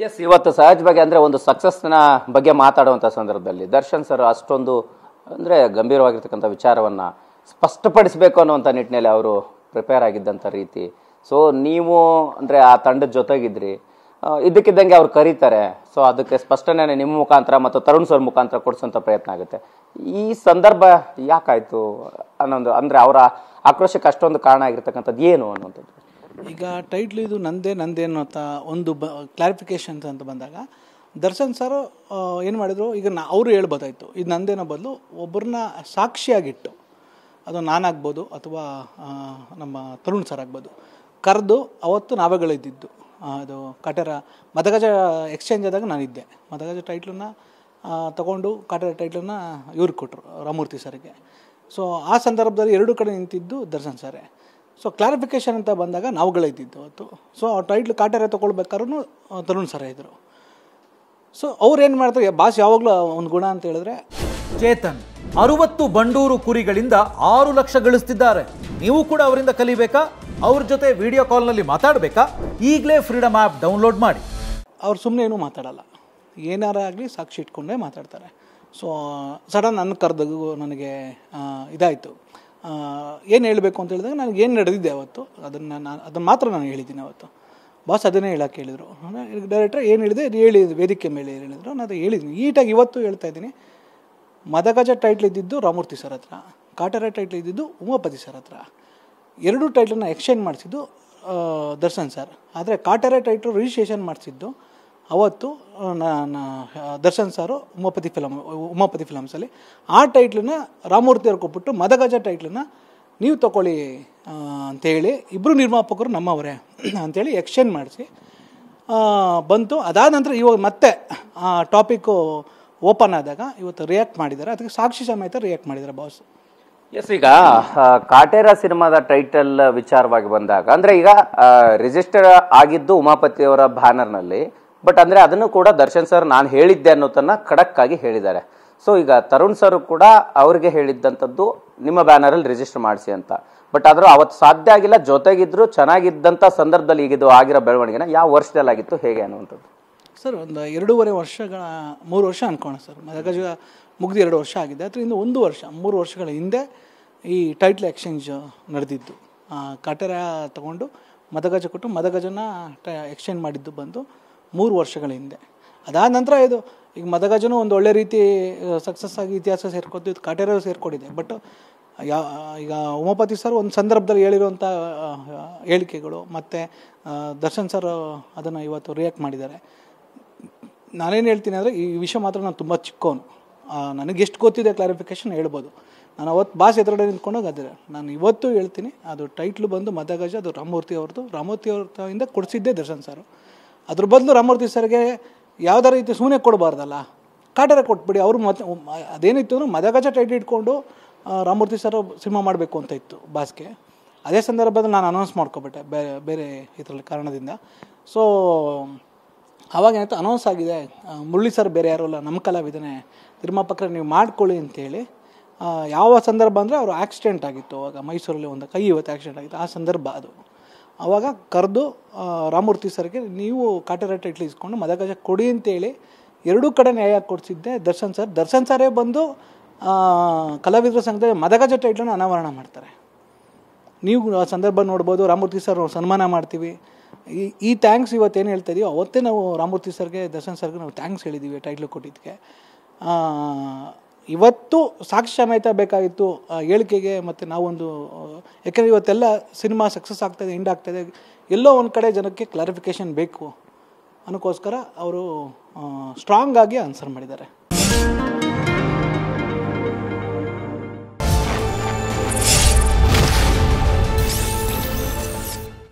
S, ಇವತ್ತು ಸಹಜವಾಗಿ ಅಂದರೆ ಒಂದು ಸಕ್ಸಸ್ನ ಬಗ್ಗೆ ಮಾತಾಡುವಂಥ ಸಂದರ್ಭದಲ್ಲಿ ದರ್ಶನ್ ಸರ್ ಅಷ್ಟೊಂದು ಅಂದರೆ ಗಂಭೀರವಾಗಿರ್ತಕ್ಕಂಥ ವಿಚಾರವನ್ನು ಸ್ಪಷ್ಟಪಡಿಸಬೇಕು ಅನ್ನುವಂಥ ನಿಟ್ಟಿನಲ್ಲಿ ಅವರು ಪ್ರಿಪೇರ್ ಆಗಿದ್ದಂಥ ರೀತಿ. ಸೊ ನೀವು ಅಂದರೆ ಆ ತಂಡದ ಜೊತೆಗಿದ್ರಿ, ಇದ್ದಕ್ಕಿದ್ದಂಗೆ ಅವ್ರು ಕರೀತಾರೆ. ಸೊ ಅದಕ್ಕೆ ಸ್ಪಷ್ಟನೆ ನಿಮ್ಮ ಮುಖಾಂತರ ಮತ್ತು ತರುಣ್ ಸರ್ ಮುಖಾಂತರ ಕೊಡಿಸೋಂಥ ಪ್ರಯತ್ನ ಆಗುತ್ತೆ. ಈ ಸಂದರ್ಭ ಯಾಕಾಯಿತು ಅನ್ನೊಂದು, ಅಂದರೆ ಅವರ ಆಕ್ರೋಶಕ್ಕೆ ಅಷ್ಟೊಂದು ಕಾರಣ ಆಗಿರ್ತಕ್ಕಂಥದ್ದು ಏನು ಅನ್ನುವಂಥದ್ದು. ಈಗ ಟೈಟ್ಲ್ ಇದು ನಂದೇ ಅನ್ನೋಂಥ ಒಂದು ಕ್ಲಾರಿಫಿಕೇಶನ್ಸ್ ಅಂತ ಬಂದಾಗ ದರ್ಶನ್ ಸರ್ ಏನು ಮಾಡಿದ್ರು, ಈಗ ಅವರು ಹೇಳ್ಬೋದಾಯಿತು ಇದು ನಂದೇನೋ ಬದಲು ಒಬ್ಬರನ್ನ ಸಾಕ್ಷಿಯಾಗಿಟ್ಟು, ಅದು ನಾನಾಗ್ಬೋದು ಅಥವಾ ನಮ್ಮ ತರುಣ್ ಸರ್ ಆಗ್ಬೋದು, ಕರೆದು ಅವತ್ತು ನಾವೆಗಳಿದ್ದಿದ್ದು. ಅದು ಕಾಟೇರ ಮದಗಜ ಎಕ್ಸ್ಚೇಂಜ್ ಆದಾಗ ನಾನಿದ್ದೆ. ಮದಗಜ ಟೈಟ್ಲನ್ನ ತಗೊಂಡು ಕಾಟೇರ ಟೈಟ್ಲನ್ನ ಇವ್ರಿಗೆ ಕೊಟ್ಟರು, ರಾಮಮೂರ್ತಿ ಸರ್ಗೆ. ಸೊ ಆ ಸಂದರ್ಭದಲ್ಲಿ ಎರಡೂ ಕಡೆ ನಿಂತಿದ್ದು ದರ್ಶನ್ ಸರೇ. ಸೊ ಕ್ಲಾರಿಫಿಕೇಷನ್ ಅಂತ ಬಂದಾಗ ನಾವುಗಳಿದ್ದಿದ್ದು ಅವತ್ತು. ಸೊ ಆ ಟೈಟ್ಲ್ ಕಾಟೇರ ತೊಗೊಳ್ಬೇಕಾದ್ರೂ ತರುಣ್ ಸರ ಇದ್ದರು. ಸೊ ಅವ್ರು ಏನು ಮಾಡ್ತಾರೆ, ಬಾಸ್ ಯಾವಾಗಲೂ ಒಂದು ಗುಣ ಅಂತ ಹೇಳಿದ್ರೆ, ಚೇತನ್ 60 ಬಂಡೂರು ಕುರಿಗಳಿಂದ 6 ಲಕ್ಷ ಗಳಿಸ್ತಿದ್ದಾರೆ. ನೀವು ಕೂಡ ಅವರಿಂದ ಕಲಿಬೇಕಾ? ಅವ್ರ ಜೊತೆ ವಿಡಿಯೋ ಕಾಲ್ನಲ್ಲಿ ಮಾತಾಡಬೇಕಾ? ಈಗಲೇ ಫ್ರೀಡಮ್ ಆ್ಯಪ್ ಡೌನ್ಲೋಡ್ ಮಾಡಿ. ಅವ್ರು ಸುಮ್ಮನೆ ಏನೂ ಮಾತಾಡಲ್ಲ, ಏನಾರ ಆಗಲಿ ಸಾಕ್ಷಿ ಇಟ್ಕೊಂಡೇ ಮಾತಾಡ್ತಾರೆ. ಸೊ ಸಡನ್ ನನ್ನ ಕರೆದಾಗ ನನಗೆ ಇದಾಯಿತು, ಏನು ಹೇಳಬೇಕು ಅಂತ ಹೇಳಿದಾಗ ನನಗೆ ಏನು ನಡೆದಿದ್ದೆ ಅವತ್ತು ಅದನ್ನು ಮಾತ್ರ ನಾನು ಹೇಳಿದ್ದೀನಿ ಅವತ್ತು. ಬಾಸ್ ಅದನ್ನೇ ಹೇಳೋಕ್ಕೆ ಹೇಳಿದರು. ಡೈರೆಕ್ಟ್ರ್ ಏನು ಹೇಳಿದೆ ಹೇಳಿ, ವೇದಿಕೆ ಮೇಲೆ ಹೇಳಿದರು, ನಾನು ಅದು ಹೇಳಿದ್ದೀನಿ. ಈಟಾಗಿ ಇವತ್ತು ಹೇಳ್ತಾ ಇದ್ದೀನಿ. ಮದಗಜ ಟೈಟ್ಲ್ ಇದ್ದಿದ್ದು ರಾಮಮೂರ್ತಿ ಸರ್ ಹತ್ರ, ಕಾಟೇರ ಟೈಟ್ಲ್ ಇದ್ದಿದ್ದು ಉಮಾಪತಿ ಸರ್ ಹತ್ರ. ಎರಡೂ ಟೈಟ್ಲನ್ನು ಎಕ್ಸ್ಚೇಂಜ್ ಮಾಡಿಸಿದ್ದು ದರ್ಶನ್ ಸರ್. ಆದರೆ ಕಾಟೇರ ಟೈಟ್ಲು ರಿಜಿಸ್ಟ್ರೇಷನ್ ಮಾಡಿಸಿದ್ದು ಅವತ್ತು ದರ್ಶನ್ ಸಾರು ಉಮಾಪತಿ ಫಿಲಮ್ಸಲ್ಲಿ. ಆ ಟೈಟ್ಲನ್ನ ರಾಮಮೂರ್ತಿ ಅವ್ರು ಕೊಟ್ಬಿಟ್ಟು ಮದಗಜ ಟೈಟ್ಲನ್ನ ನೀವು ತೊಗೊಳ್ಳಿ ಅಂಥೇಳಿ, ಇಬ್ಬರು ನಿರ್ಮಾಪಕರು ನಮ್ಮವರೇ ಅಂಥೇಳಿ ಎಕ್ಸ್ಚೇಂಜ್ ಮಾಡಿಸಿ ಬಂತು. ಅದಾದ ನಂತರ ಇವಾಗ ಮತ್ತೆ ಆ ಟಾಪಿಕ್ಕು ಓಪನ್ ಆದಾಗ ಇವತ್ತು ರಿಯಾಕ್ಟ್ ಮಾಡಿದ್ದಾರೆ, ಅದಕ್ಕೆ ಸಾಕ್ಷಿ ಸಮೇತ ರಿಯಾಕ್ಟ್ ಮಾಡಿದ್ದಾರೆ ಬಾಸ್. ಎಸ್, ಈಗ ಕಾಟೇರ ಸಿನಿಮಾದ ಟೈಟಲ್ ವಿಚಾರವಾಗಿ ಬಂದಾಗ ಅಂದರೆ ಈಗ ರಿಜಿಸ್ಟರ್ ಆಗಿದ್ದು ಉಮಾಪತಿ ಅವರ ಬ್ಯಾನರ್ನಲ್ಲಿ, ಬಟ್ ಅಂದರೆ ಅದನ್ನು ಕೂಡ ದರ್ಶನ್ ಸರ್ ನಾನು ಹೇಳಿದ್ದೆ ಅನ್ನೋದನ್ನ ಖಡಕ್ ಆಗಿ ಹೇಳಿದ್ದಾರೆ. ಸೊ ಈಗ ತರುಣ್ ಸರ್ ಕೂಡ ಅವ್ರಿಗೆ ಹೇಳಿದ್ದಂಥದ್ದು ನಿಮ್ಮ ಬ್ಯಾನರಲ್ಲಿ ರಿಜಿಸ್ಟರ್ ಮಾಡಿಸಿ ಅಂತ. ಬಟ್ ಆದರೂ ಅವತ್ತು ಸಾಧ್ಯ ಆಗಿಲ್ಲ, ಜೊತೆಗಿದ್ರು ಚೆನ್ನಾಗಿದ್ದಂಥ ಸಂದರ್ಭದಲ್ಲಿ ಈಗಿದು ಆಗಿರೋ ಬೆಳವಣಿಗೆನ ಯಾವ ವರ್ಷದಲ್ಲಿ ಆಗಿತ್ತು, ಹೇಗೆ ಅನ್ನುವಂಥದ್ದು? ಸರ್ ಒಂದು 2.5 ವರ್ಷಗಳ 3 ವರ್ಷ ಅನ್ಕೋಣ ಸರ್. ಮದಗಜ ಮುಗಿದು 2 ವರ್ಷ ಆಗಿದೆ. ಅದರಿಂದ 1 ವರ್ಷ 3 ವರ್ಷಗಳ ಹಿಂದೆ ಈ ಟೈಟ್ಲ್ ಎಕ್ಸ್ಚೇಂಜ್ ನಡೆದಿದ್ದು. ಕಾಟೇರ ತಗೊಂಡು ಮದಗಜ ಕೊಟ್ಟು ಮದಗಜನ ಎಕ್ಸ್ಚೇಂಜ್ ಮಾಡಿದ್ದು ಬಂದು 3 ವರ್ಷಗಳ ಹಿಂದೆ. ಅದಾದ ನಂತರ ಇದು ಈಗ ಮದಗಜನೂ ಒಂದು ಒಳ್ಳೆ ರೀತಿ ಸಕ್ಸಸ್ ಆಗಿ ಇತಿಹಾಸ ಸೇರ್ಕೊತಿದ್ದು, ಕಾಟೇರ ಸೇರ್ಕೊಂಡಿದೆ. ಬಟ್ ಈಗ ಉಮಾಪತಿ ಸರ್ ಒಂದು ಸಂದರ್ಭದಲ್ಲಿ ಹೇಳಿರುವಂಥ ಹೇಳಿಕೆಗಳು ಮತ್ತು ದರ್ಶನ್ ಸರ್ ಅದನ್ನು ಇವತ್ತು ರಿಯಾಕ್ಟ್ ಮಾಡಿದ್ದಾರೆ. ನಾನೇನು ಹೇಳ್ತೀನಿ ಅಂದರೆ, ಈ ವಿಷಯ ಮಾತ್ರ ನಾನು ತುಂಬ ಚಿಕ್ಕವನು, ನನಗೆ ಎಷ್ಟು ಗೊತ್ತಿದೆ ಕ್ಲಾರಿಫಿಕೇಷನ್ ಹೇಳ್ಬೋದು. ನಾನು ಅವತ್ತು ಬಾಸ್ ಎದುರುಗಡೆ ನಿಂತ್ಕೊಂಡಾಗ ಅದೇ ನಾನು ಇವತ್ತು ಹೇಳ್ತೀನಿ, ಅದು ಟೈಟ್ಲು ಬಂದು ಮದಗಜ, ಅದು ರಾಮಮೂರ್ತಿ ಅವ್ರದಿಂದ ಕೊಡಿಸಿದ್ದೆ ದರ್ಶನ್ ಸರ್. ಅದ್ರ ಬದಲು ರಾಮಮೂರ್ತಿ ಸರ್ಗೆ ಯಾವುದೇ ರೀತಿ ಸುಮ್ಮನೆ ಕೊಡಬಾರ್ದಲ್ಲ, ಕಾಟೇರ ಕೊಟ್ಬಿಡಿ. ಅವರು ಮತ್ತೆ ಅದೇನಿತ್ತು ಅಂದರೆ ಮದಗಜ ಟೈಟ್ಲ್ ಇಟ್ಕೊಂಡು ರಾಮಮೂರ್ತಿ ಸರ್ ಸಿನಿಮಾ ಮಾಡಬೇಕು ಅಂತ ಇತ್ತು ಬಾಸ್ಗೆ. ಅದೇ ಸಂದರ್ಭದಲ್ಲಿ ನಾನು ಅನೌನ್ಸ್ ಮಾಡ್ಕೊಬಿಟ್ಟೆ ಬೇರೆ ಇದರಲ್ಲಿ ಕಾರಣದಿಂದ. ಸೊ ಆವಾಗ ಏನಾಯ್ತು, ಅನೌನ್ಸ್ ಆಗಿದೆ, ಮುರಳಿ ಸರ್ ಬೇರೆ ಯಾರೂ ಅಲ್ಲ, ನಮ್ಮ ಕಲಾವಿದನೇ, ನಿರ್ಮಾಪಕರೇ ನೀವು ಮಾಡ್ಕೊಳ್ಳಿ ಅಂತೇಳಿ. ಯಾವ ಸಂದರ್ಭ ಅಂದರೆ ಅವರು ಆಕ್ಸಿಡೆಂಟ್ ಆಗಿತ್ತು ಅವಾಗ ಮೈಸೂರಲ್ಲಿ, ಒಂದು ಕೈ ಇವತ್ತು ಆಕ್ಸಿಡೆಂಟ್ ಆಗಿತ್ತು, ಆ ಸಂದರ್ಭ ಅದು. ಆವಾಗ ಕರೆದು ರಾಮಮೂರ್ತಿ ಸರ್ಗೆ ನೀವು ಕಾಟೇರ ಟೈಟ್ಲ್ ಇಸ್ಕೊಂಡು ಮದಗಜ ಕೊಡಿ ಅಂತೇಳಿ ಎರಡೂ ಕಡೆ ನ್ಯಾಯ ಕೊಡಿಸಿದ್ದೆ ದರ್ಶನ್ ಸರ್. ದರ್ಶನ್ ಸರೇ ಬಂದು ಕಲಾವಿದರ ಸಂಘದ ಮದಗಜ ಟೈಟ್ಲನ್ನು ಅನಾವರಣ ಮಾಡ್ತಾರೆ. ನೀವು ಆ ಸಂದರ್ಭ ನೋಡ್ಬೋದು. ರಾಮಮೂರ್ತಿ ಸರ್ ಸನ್ಮಾನ ಮಾಡ್ತೀವಿ. ಈ ಥ್ಯಾಂಕ್ಸ್ ಇವತ್ತೇನು ಹೇಳ್ತಾ ಇದೀವಿ, ಅವತ್ತೇ ನಾವು ರಾಮಮೂರ್ತಿ ಸರ್ಗೆ ದರ್ಶನ್ ಸರ್ಗೆ ನಾವು ಥ್ಯಾಂಕ್ಸ್ ಹೇಳಿದ್ದೀವಿ ಟೈಟ್ಲು ಕೊಟ್ಟಿದ್ದಕ್ಕೆ. ಇವತ್ತು ಸಾಕ್ಷಿ ಸಮೇತ ಬೇಕಾಗಿತ್ತು ಹೇಳಿಕೆಗೆ. ಮತ್ತು ನಾವೊಂದು, ಯಾಕೆಂದರೆ ಇವತ್ತೆಲ್ಲ ಸಿನಿಮಾ ಸಕ್ಸಸ್ ಆಗ್ತಾಯಿದೆ, ಎಂಡ್ ಆಗ್ತಾಯಿದೆ, ಎಲ್ಲೋ ಒಂದು ಕಡೆ ಜನಕ್ಕೆ ಕ್ಲಾರಿಫಿಕೇಷನ್ ಬೇಕು ಅನ್ನೋಕ್ಕೋಸ್ಕರ ಅವರು ಸ್ಟ್ರಾಂಗ್ ಆಗಿ ಆನ್ಸರ್ ಮಾಡಿದ್ದಾರೆ.